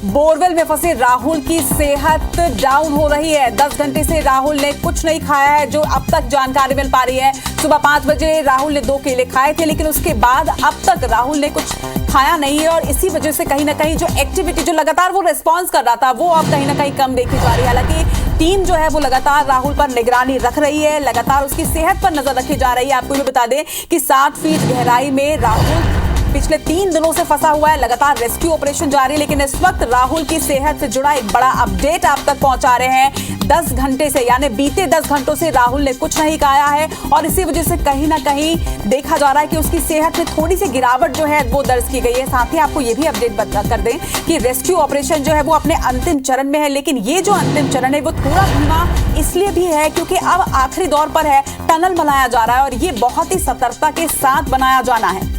Borewell में फंसे राहुल की सेहत डाउन हो रही है। 10 घंटे से राहुल ने कुछ नहीं खाया है, जो अब तक जानकारी मिल पा रही है। सुबह 5 बजे राहुल ने 2 केले खाए थे, लेकिन उसके बाद अब तक राहुल ने कुछ खाया नहीं है और इसी वजह से कहीं ना कहीं जो एक्टिविटी, जो लगातार वो रिस्पॉन्स कर रहा था, वो अब कहीं ना कहीं कम देखी जा रही है। हालांकि टीम जो है वो लगातार राहुल पर निगरानी रख रही है, लगातार उसकी सेहत पर नजर रखी जा रही है। आपको ये बता दें कि 7 फीट गहराई में राहुल पिछले 3 दिनों से फंसा हुआ है। लगातार रेस्क्यू ऑपरेशन जारी है, लेकिन इस वक्त राहुल की सेहत से जुड़ा एक बड़ा अपडेट आप तक पहुंचा रहे हैं। 10 घंटे से, यानी बीते 10 घंटों से राहुल ने कुछ नहीं खाया है और इसी वजह से कहीं ना कहीं देखा जा रहा है कि उसकी सेहत में थोड़ी सी गिरावट जो है वो दर्ज की गई है। साथ ही आपको ये भी अपडेट बता कर दें कि रेस्क्यू ऑपरेशन जो है वो अपने अंतिम चरण में है, लेकिन ये जो अंतिम चरण है वो थोड़ा धीमा इसलिए भी है क्योंकि अब आखिरी दौर पर है, टनल बनाया जा रहा है और ये बहुत ही सतर्कता के साथ बनाया जाना है।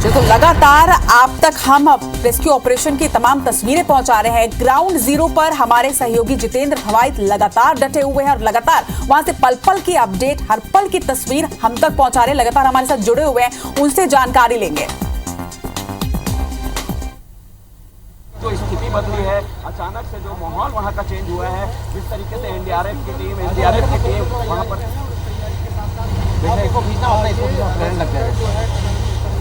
तो लगातार आप तक हम रेस्क्यू ऑपरेशन की तमाम तस्वीरें पहुंचा रहे हैं। ग्राउंड जीरो पर हमारे सहयोगी जितेंद्र भवाइत लगातार डटे हुए हैं और लगातार वहां से पल पल की अपडेट, हर पल की तस्वीर हम तक पहुंचा रहे हैं। लगातार हमारे साथ जुड़े हुए हैं, उनसे जानकारी लेंगे। जो स्थिति बदली है, अचानक से जो माहौल वहां का चेंज हुआ है, जिस तरीके से एनडीआरएफ की टीम वहां पर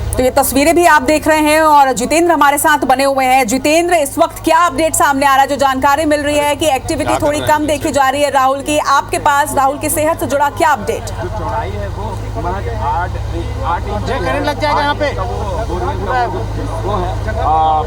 तो ये तस्वीरें भी आप देख रहे हैं और जितेंद्र हमारे साथ बने हुए हैं। जितेंद्र, इस वक्त क्या अपडेट सामने आ रहा है? जो जानकारी मिल रही है कि एक्टिविटी थोड़ी कम देखी जा रही है राहुल की, आपके पास राहुल की सेहत से जुड़ा क्या अपडेट? जो चौड़ाई है वो 8 इंच करंट लग जाएगा यहाँ पे।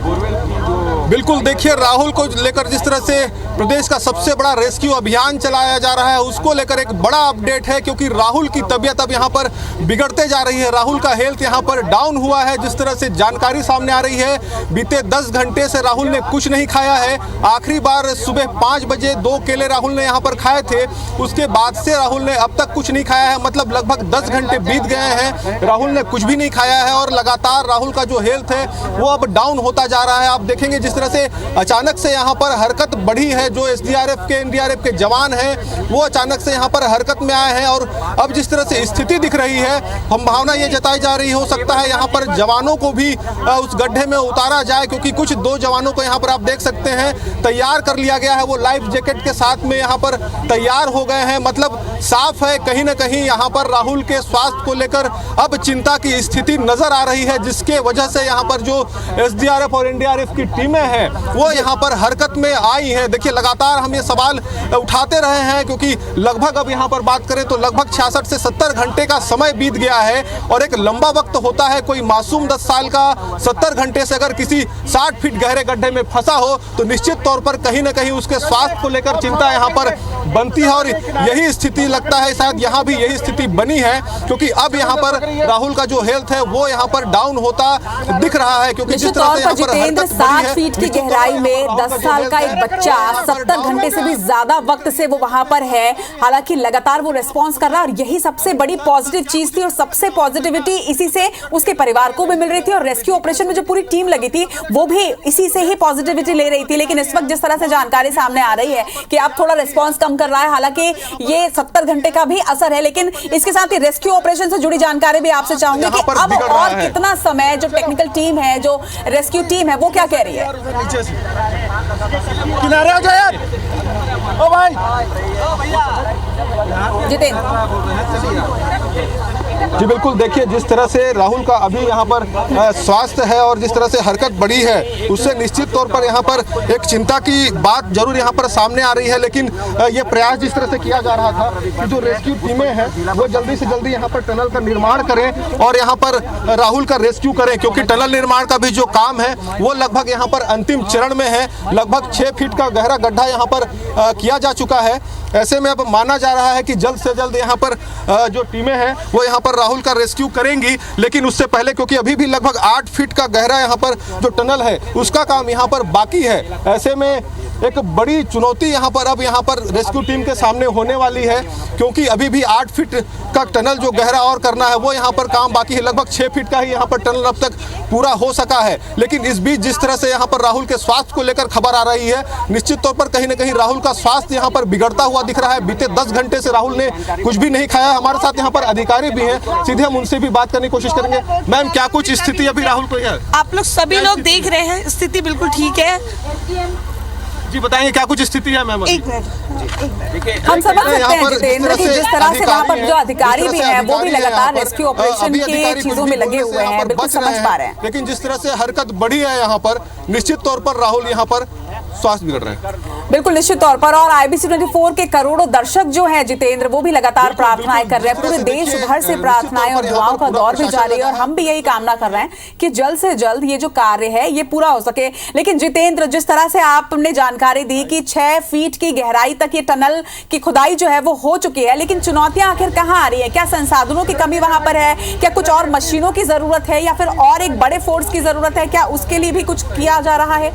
बोरवेल की जो बिल्कुल, देखिए राहुल को लेकर जिस तरह से प्रदेश का सबसे बड़ा रेस्क्यू अभियान चलाया जा रहा है, उसको लेकर एक बड़ा अपडेट है क्योंकि राहुल की तबीयत अब यहाँ पर बिगड़ते जा रही है। राहुल का हेल्थ यहाँ पर डाउन हुआ है। जिस तरह से जानकारी सामने आ रही है, बीते 10 घंटे से राहुल ने कुछ नहीं खाया है। आखिरी बार सुबह 5 बजे 2 केले राहुल ने यहाँ पर खाए थे, उसके बाद से राहुल ने अब तक कुछ नहीं खाया है। मतलब लगभग 10 घंटे बीत गए हैं, राहुल ने कुछ भी नहीं खाया है और लगातार राहुल का जो हेल्थ है वो अब डाउन होता जा रहा है। आप देखेंगे जिस तरह से अचानक से यहाँ पर हरकत बढ़ी है, जो एसडीआरएफ के एनडीआरएफ के जवान हैं वो अचानक से यहाँ पर हरकत में आए हैं और अब जिस तरह से स्थिति दिख रही है, संभावना ये जताई जा रही हो सकता है यहाँ पर जवानों को भी उस गड्ढे में उतारा जाए, क्योंकि कुछ 2 जवानों को यहाँ पर आप देख सकते हैं तैयार कर लिया गया है। वो लाइफ जैकेट के साथ में यहाँ पर तैयार हो गए हैं। मतलब साफ है कहीं ना कहीं यहाँ पर राहुल के स्वास्थ्य को लेकर अब चिंता की स्थिति नजर आ रही है, जिसके वजह से यहाँ पर जो एसडीआरएफ और एनडीआरएफ की टीमें हैं वो यहाँ पर हरकत में आई हैं। देखिए लगातार हम ये सवाल उठाते रहे हैं क्योंकि लगभग अब यहाँ पर बात करें तो लगभग 66 से 70 घंटे का समय बीत गया है और एक लंबा वक्त होता है। कोई मासूम 10 साल का 70 घंटे से अगर किसी 60 फीट गहरे गड्ढे में फंसा हो तो निश्चित तौर पर कहीं ना कहीं उसके स्वास्थ्य को लेकर चिंता यहाँ पर बनती है और यही स्थिति लगता है शायद यहाँ भी यही स्थिति बनी है, क्योंकि अब यहाँ पर राहुल का जो हेल्थ है वो यहाँ पर डाउन होता दिख रहा है। क्योंकि जिस तरह से यहाँ पर हरकत 7 फीट की गहराई में 10 साल का एक बच्चा 70 घंटे से भी ज्यादा वक्त से वो वहां पर है, हालांकि लगातार वो रिस्पॉन्स कर रहा है और यही सबसे बड़ी पॉजिटिव चीज थी और सबसे पॉजिटिविटी इसी से उसके परिवार को भी मिल रही थी और रेस्क्यू ऑपरेशन में जो पूरी टीम लगी थी वो भी इसी से ही पॉजिटिविटी ले रही थी। लेकिन इस वक्त जिस तरह से जानकारी सामने आ रही है कि अब थोड़ा रिस्पॉन्स कम कर रहा है, हालांकि ये 70 घंटे का भी असर है, लेकिन इसके साथ ही रेस्क्यू ऑपरेशन से जुड़ी जानकारी भी आपसे चाहूंगी कि अब और कितना समय जो टेक्निकल टीम है, जो रेस्क्यू टीम है, वो क्या कह रही है? किनारे आ जाओ यार, ओ भाई जितेंद्र। जी बिल्कुल, देखिए जिस तरह से राहुल का अभी यहाँ पर स्वास्थ्य है और जिस तरह से हरकत बढ़ी है उससे निश्चित तौर पर यहाँ पर एक चिंता की बात जरूर यहाँ पर सामने आ रही है। लेकिन ये प्रयास जिस तरह से किया जा रहा था कि जो रेस्क्यू टीमें हैं वो जल्दी से जल्दी यहाँ पर टनल का निर्माण करें और यहाँ पर राहुल का रेस्क्यू करें, क्योंकि टनल निर्माण का भी जो काम है वो लगभग यहाँ पर अंतिम चरण में है। लगभग 6 फीट का गहरा गड्ढा यहाँ पर किया जा चुका है। ऐसे में अब माना जा रहा है कि जल्द से जल्द यहाँ पर जो टीमें हैं वो यहाँ पर राहुल का रेस्क्यू करेंगी, लेकिन उससे पहले क्योंकि अभी भी लगभग 8 फीट का गहरा यहाँ पर जो टनल है उसका काम यहाँ पर बाकी है। ऐसे में एक बड़ी चुनौती यहाँ पर रेस्क्यू टीम के सामने होने वाली है, क्योंकि अभी भी 8 फीट का टनल जो गहरा और करना है वो यहाँ पर काम बाकी है। लगभग 6 फीट का ही यहाँ पर टनल अब तक पूरा हो सका है। लेकिन इस बीच जिस तरह से यहाँ पर राहुल के स्वास्थ्य को लेकर खबर आ रही है, निश्चित तौर पर कहीं ना कहीं राहुल का स्वास्थ्य यहाँ पर बिगड़ता हुआ हुआ दिख रहा है। बीते 10 घंटे से राहुल ने कुछ भी नहीं खाया। हमारे साथ यहाँ पर अधिकारी भी हैं, सीधे हम उनसे भी बात करने की कोशिश करेंगे। मैम, क्या कुछ स्थिति अभी राहुल को है? आप लोग सभी लोग देख रहे हैं, स्थिति बिल्कुल ठीक है। जी बताएंगे क्या कुछ स्थिति है मैम? एक मिनट, हम समझ सकते हैं जितेंद्र की जिस तरह से वहाँ पर जो अधिकारी भी हैं वो भी लगातार रेस्क्यू ऑपरेशन की चीजों में लगे हुए हैं, बिल्कुल समझ पा रहे हैं। लेकिन जिस तरह से हरकत बढ़ी है यहाँ पर, निश्चित तौर पर राहुल यहाँ पर स्वास्थ्य बिगड़ रहे हैं। बिल्कुल निश्चित तौर पर। और IBC 24 के करोड़ों दर्शक जो हैं जितेंद्र, वो भी लगातार प्रार्थनाएं कर रहे हैं। पूरे देश भर से प्रार्थनाएं और दुआओं का दौर भी जारी है और हम भी यही कामना कर रहे हैं कि जल्द से जल्द ये जो कार्य है ये पूरा हो सके। लेकिन जितेंद्र, जिस तरह से आपने जानकारी दी कि 6 फीट की गहराई तक ये टनल की खुदाई जो है वो हो चुकी है, लेकिन चुनौतियां आखिर कहां आ रही है? क्या संसाधनों की कमी वहां पर है? क्या कुछ और मशीनों की जरूरत है या फिर और एक बड़े फोर्स की जरूरत है? क्या उसके लिए भी कुछ किया जा रहा है?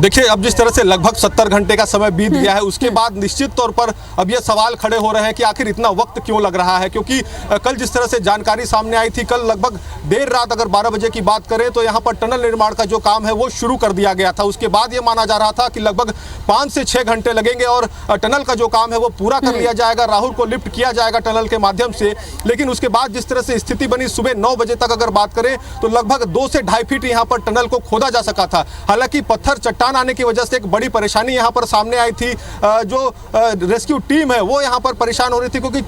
देखिए, अब जिस तरह से लगभग 70 घंटे का समय बीत गया है, उसके बाद निश्चित तौर पर अब ये सवाल खड़े हो रहे हैं कि आखिर इतना वक्त क्यों लग रहा है। क्योंकि कल जिस तरह से जानकारी सामने आई थी, कल लगभग देर रात अगर 12 बजे की बात करें तो यहाँ पर टनल निर्माण का जो काम है वो शुरू कर दिया गया था। उसके बाद ये माना जा रहा था कि लगभग 5 से 6 घंटे लगेंगे और टनल का जो काम है वो पूरा कर लिया जाएगा, राहुल को लिफ्ट किया जाएगा टनल के माध्यम से। लेकिन उसके बाद जिस तरह से स्थिति बनी, सुबह 9 बजे तक अगर बात करें तो लगभग 2 से 2.5 फीट यहाँ पर टनल को खोदा जा सका था। हालांकि पत्थर चट्टान आने की वजह से एक बड़ी परेशानी यहां पर सामने आई थी। जो रेस्क्यू टीम है वो यहां पर परेशान हो रही थी क्योंकि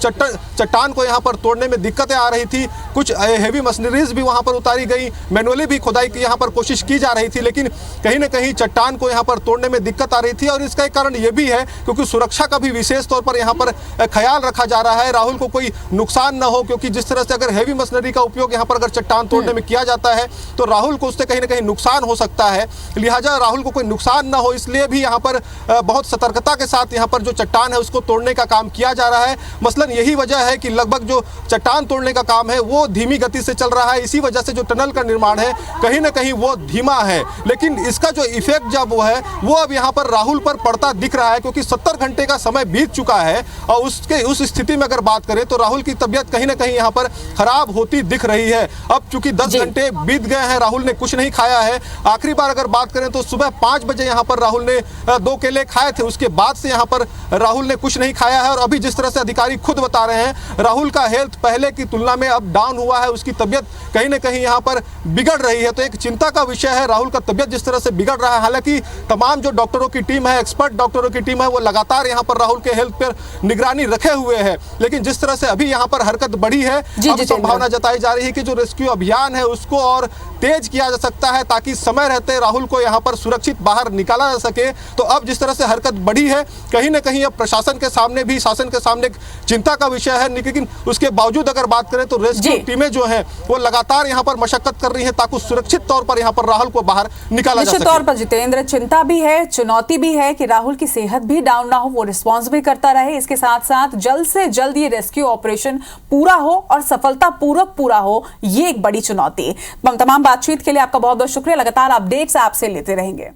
चट्टान को यहां पर तोड़ने में दिक्कतें आ रही थी। कुछ हेवी मशीनरीज भी वहां पर उतारी गई, मैनुअली भी खुदाई की यहां पर कोशिश की जा रही थी, लेकिन कहीं ना कहीं चट्टान को यहां पर तोड़ने में दिक्कत आ रही थी। और इसका एक कारण यह भी है क्योंकि सुरक्षा का भी विशेष तौर पर यहां पर ख्याल रखा जा रहा है, राहुल को कोई नुकसान न हो। क्योंकि जिस तरह से अगर हेवी मशीनरी का उपयोग यहां पर अगर चट्टान तोड़ने में किया जाता है तो राहुल को उससे कहीं ना कहीं नुकसान हो सकता है। लिहाजा राहुल को कोई नुकसान न हो, इसलिए भी यहाँ पर बहुत सतर्कता के साथ यहाँ पर जो चट्टान है उसको तोड़ने का काम किया जा रहा है। मसलन यही वजह है कि लगभग जो चट्टान तोड़ने का काम है वो धीमी गति से चल रहा है। इसी वजह से जो टनल का निर्माण है कहीं ना कहीं वो धीमा है। लेकिन इसका जो इफेक्ट जब वो है वो अब यहाँ पर राहुल पर पड़ता दिख रहा है, क्योंकि 70 घंटे का समय बीत चुका है और उस स्थिति में अगर बात करें तो राहुल की तबीयत कहीं ना कहीं यहाँ पर खराब होती दिख रही है। अब चूंकि 10 घंटे बीत गए हैं, राहुल ने कुछ नहीं खाया है। आखिरी बार अगर बात करें तो सुबह 5 बजे यहाँ पर राहुल ने 2 केले खाए थे। उसके बाद से यहाँ पर राहुल ने कुछ नहीं खाया है। और अभी जिस तरह से अधिकारी खुद बता रहे हैं, राहुल का हेल्थ पहले की तुलना में अब डाउन हुआ है, उसकी तबीयत कहीं ना कहीं यहाँ पर बिगड़ रही है। तो एक चिंता का विषय है, राहुल का तबीयत जिस तरह से बिगड़ रहा है। हालांकि तमाम जो डॉक्टरों की टीम है, एक्सपर्ट डॉक्टरों की टीम है, वो लगातार यहाँ पर राहुल के हेल्थ पर निगरानी रखे हुए है। लेकिन जिस तरह से अभी यहाँ पर हरकत बढ़ी है, अब संभावना जताई जा रही है कि जो रेस्क्यू अभियान है उसको और तेज किया जा सकता है ताकि समय रहते राहुल को यहाँ पर सुरक्षित बाहर निकाला जा सके। तो अब जिस तरह से हरकत बढ़ी है, कहीं ना कहीं अब प्रशासन के सामने भी, शासन के सामने एक चिंता का विषय है। लेकिन उसके बावजूद अगर बात करें तो रेस्क्यू टीमें जो हैं वो लगातार यहाँ पर मशक्कत कर रही हैं ताकि सुरक्षित तौर पर यहाँ पर राहुल को बाहर निकाला जा सके। निश्चित तौर पर जितेंद्र, चिंता भी है, चुनौती भी है कि राहुल की सेहत भी डाउन ना हो, वो रिस्पॉन्स भी करता रहे। इसके साथ साथ जल्द से जल्द ये रेस्क्यू ऑपरेशन पूरा हो और सफलता पूर्वक पूरा हो, ये एक बड़ी चुनौती। तमाम बातचीत के लिए आपका बहुत बहुत शुक्रिया। लगातार अपडेट्स आपसे लेते रहेंगे।